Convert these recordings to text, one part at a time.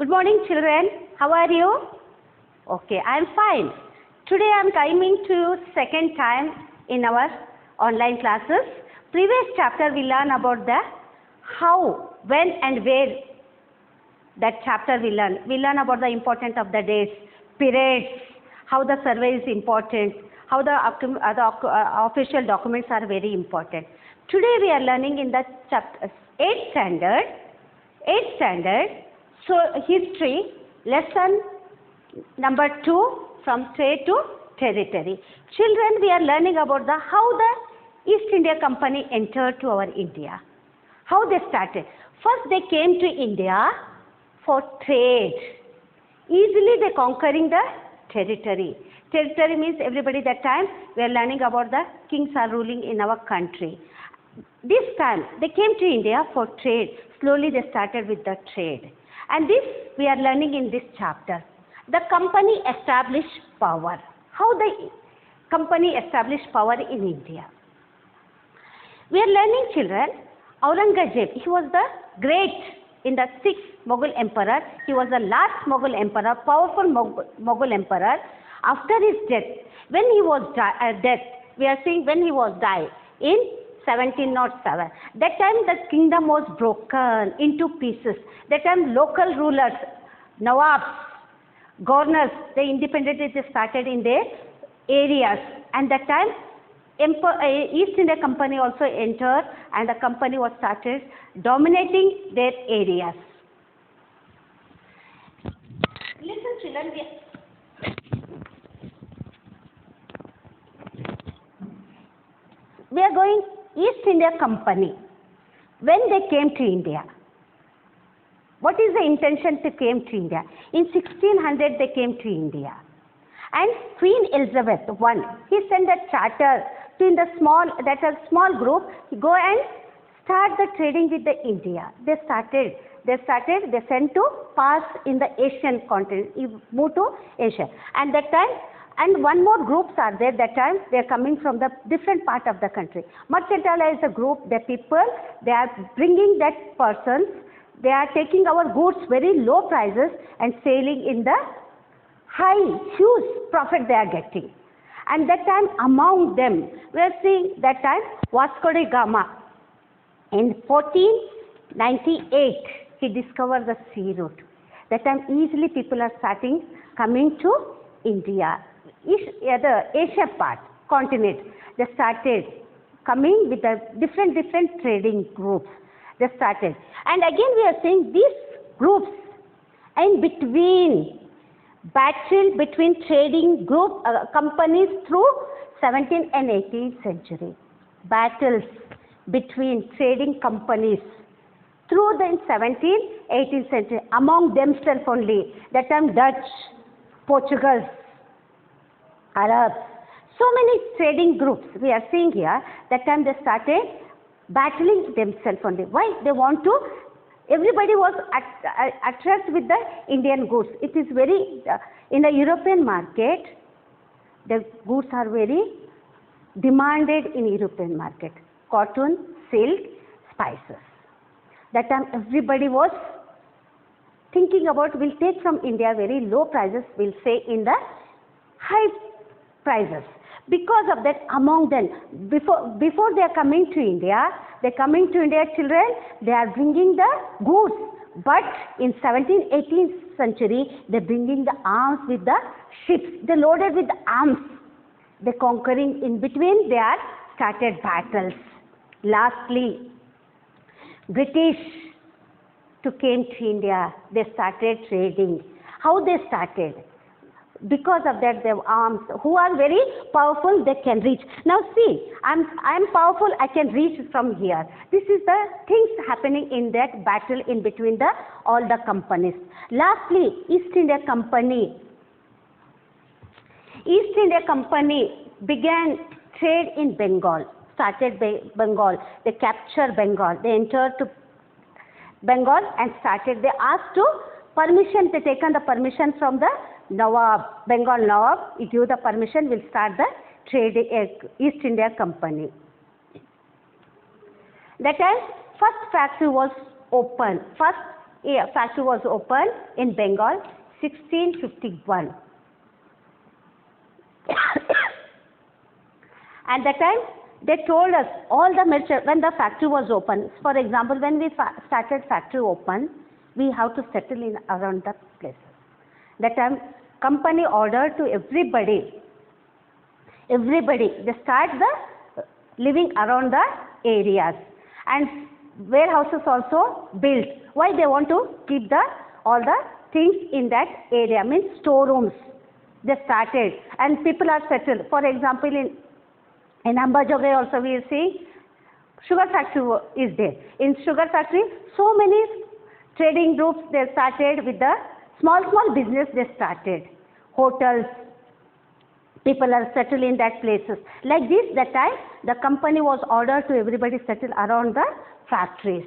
Good morning, children. How are you? Okay, I am fine. Today I am coming to second time in our online classes. Previous chapter we learn about the how, when and where. That chapter we learn. We learn about the importance of the days, periods, how the survey is important, how the official documents are very important. Today we are learning in the chapter 8th standard. So history lesson number 2 from trade to territory. Children, we are learning about the how the East India Company entered to our India. How they started. First they came to India for trade. Easily they conquering the territory. Territory means everybody that time we are learning about the kings are ruling in our country. This time they came to India for trade. Slowly they started with the trade. And this we are learning in this chapter. The company established power. How the company established power in India. We are learning, children, Aurangzeb, he was the great in the 6th Mughal emperor. He was the last Mughal emperor, powerful Mughal emperor. After his death, when he was we are seeing when he was died in 1707. That time the kingdom was broken into pieces. That time local rulers, Nawabs, governors, they independently started in their areas. And that time East India Company also entered and the company was started dominating their areas. Listen, children, we are going East India Company. When they came to India, what is the intention to came to India? In 1600 they came to India. And Queen Elizabeth I, he sent a charter to in the small group, go and start the trading with the India. They sent to pass in the Asian continent, move to Asia. And that time, and one more groups are there that time, they are coming from the different part of the country. Mercantile is a group, the people, they are bringing that persons, they are taking our goods very low prices and selling in the high, huge profit they are getting. And that time among them, we are seeing that time Vasco da Gama. In 1498, he discovered the sea route. That time easily people are coming to India. The Asia part, continent, they started coming with the different trading groups. They started. And again we are saying these groups in between, battle between trading group companies through 17th and 18th century. Battles between trading companies through the 17th, 18th century among themselves only. That time Dutch, Portugal, Arabs, so many trading groups we are seeing here. That time they started battling themselves only. Why? They want to, everybody was attracted with the Indian goods. It is very, in the European market, the goods are very demanded in European market. Cotton, silk, spices. That time everybody was thinking about, we'll take from India very low prices, we'll say in the high prices. Because of that, among them, before they are coming to India, children, they are bringing the goods. But in 17th, 18th century, they are bringing the arms with the ships. They loaded with arms. They conquering in between, they are started battles. Lastly, British came to India, they started trading. How they started? Because of that, they have arms. Who are very powerful, they can reach. Now see, I am powerful, I can reach from here. This is the things happening in that battle in between all the companies. Lastly, East India Company. East India Company began trade in Bengal. Started Bengal. They captured Bengal. They entered to Bengal and started. They asked to permission. They taken the permission from the Nawab, Bengal Nawab. He gave the permission. Will start the trade East India Company. That time, first factory was open. First a factory was opened in Bengal 1651. And that time they told us all the merchants, when the factory was open, for example, when we started factory open, we have to settle in around the places. That time company ordered to everybody, they start the living around the areas, and warehouses also built. Why they want to keep all the things in that area, means storerooms. They started, and people are settled. For example, in Ambajogai also we see sugar factory is there. In sugar factory, so many trading groups they started with the small business they started. Hotels, people are settled in that places. Like this, that time the company was ordered to everybody settle around the factories.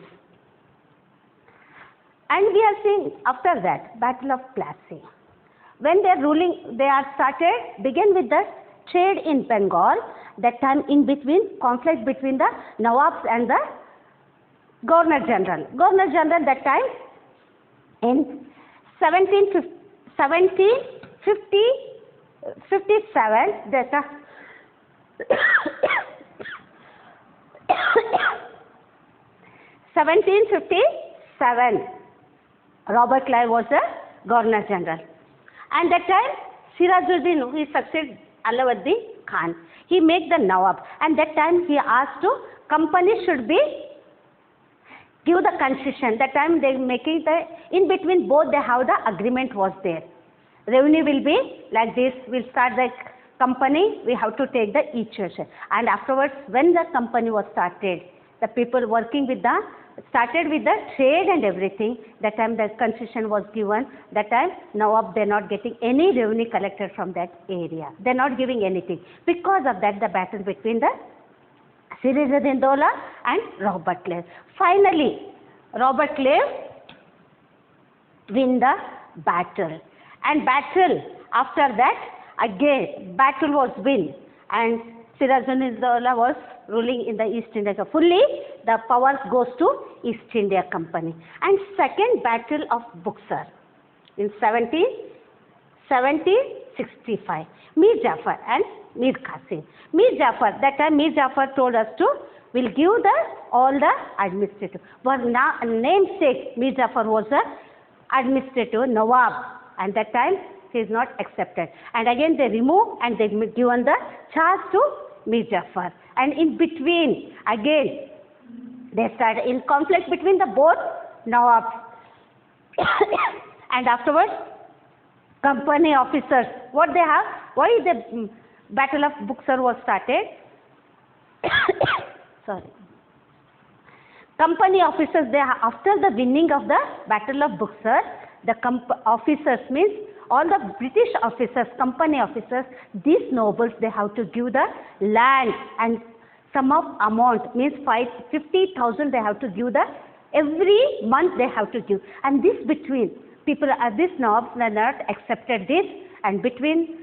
And we are seeing after that Battle of Plassey. When they are ruling, they are started, begin with the trade in Bengal. That time in between, conflict between the Nawabs and the Governor General. Governor General that time in 1757, that 1757, Robert Clive was the Governor General. And that time Sirajuddin, he succeeded Alauddin Khan. He made the Nawab, and that time he asked to company should be give the concession. That time they making the, in between both they have the agreement was there. Revenue will be like this, we'll start the company, we have to take the each share. And afterwards when the company was started, the people working with the, started with the trade and everything. That time the concession was given. That time Nawab, they're not getting any revenue collected from that area. They're not giving anything. Because of that, the battle between the Sirajuddin Daulah and Robert Clive. Finally, Robert Clive win the battle. And battle, after that, again, battle was win. And Sirajuddin Daulah was ruling in the East India. Fully, the power goes to East India Company. And second battle of Buxar in 1765. Mir Jafar and Mir Qasim. Mir Jafar, that time Mir Jafar told us to, will give all the administrative. But now, namesake, Mir Jafar was the administrative Nawab. And that time, he is not accepted. And again they remove and they given the charge to Mir Jafar. And in between, again, they start in conflict between the both Nawabs. And afterwards, company officers, what they have, why the Battle of Buxar was started? Sorry. Company officers, they after the winning of the Battle of Buxar, the officers means all the British officers, company officers, these nobles, they have to give the land and sum of amount, means 50,000 they have to give the, every month they have to give. And this between, people are, these Nawabs are not accepted this, and between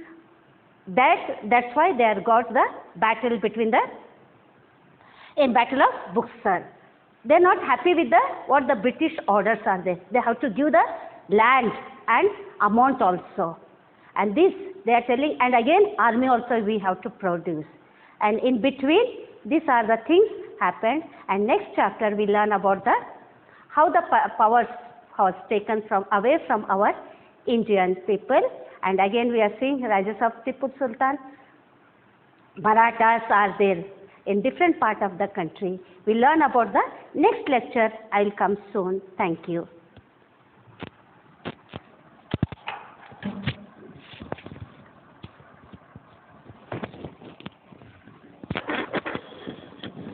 that, that's why they have got the battle between the, in Battle of Buxar. They are not happy with the, what the British orders are there. They have to give the land and amount also. And this they are telling, and again army also we have to produce. And in between, these are the things happened. And next chapter we learn about the, how the powers was taken from away from our Indian people. And again we are seeing Rajas of Tipu Sultan. Marathas are there in different part of the country. We learn about the next lecture. I will come soon. Thank you.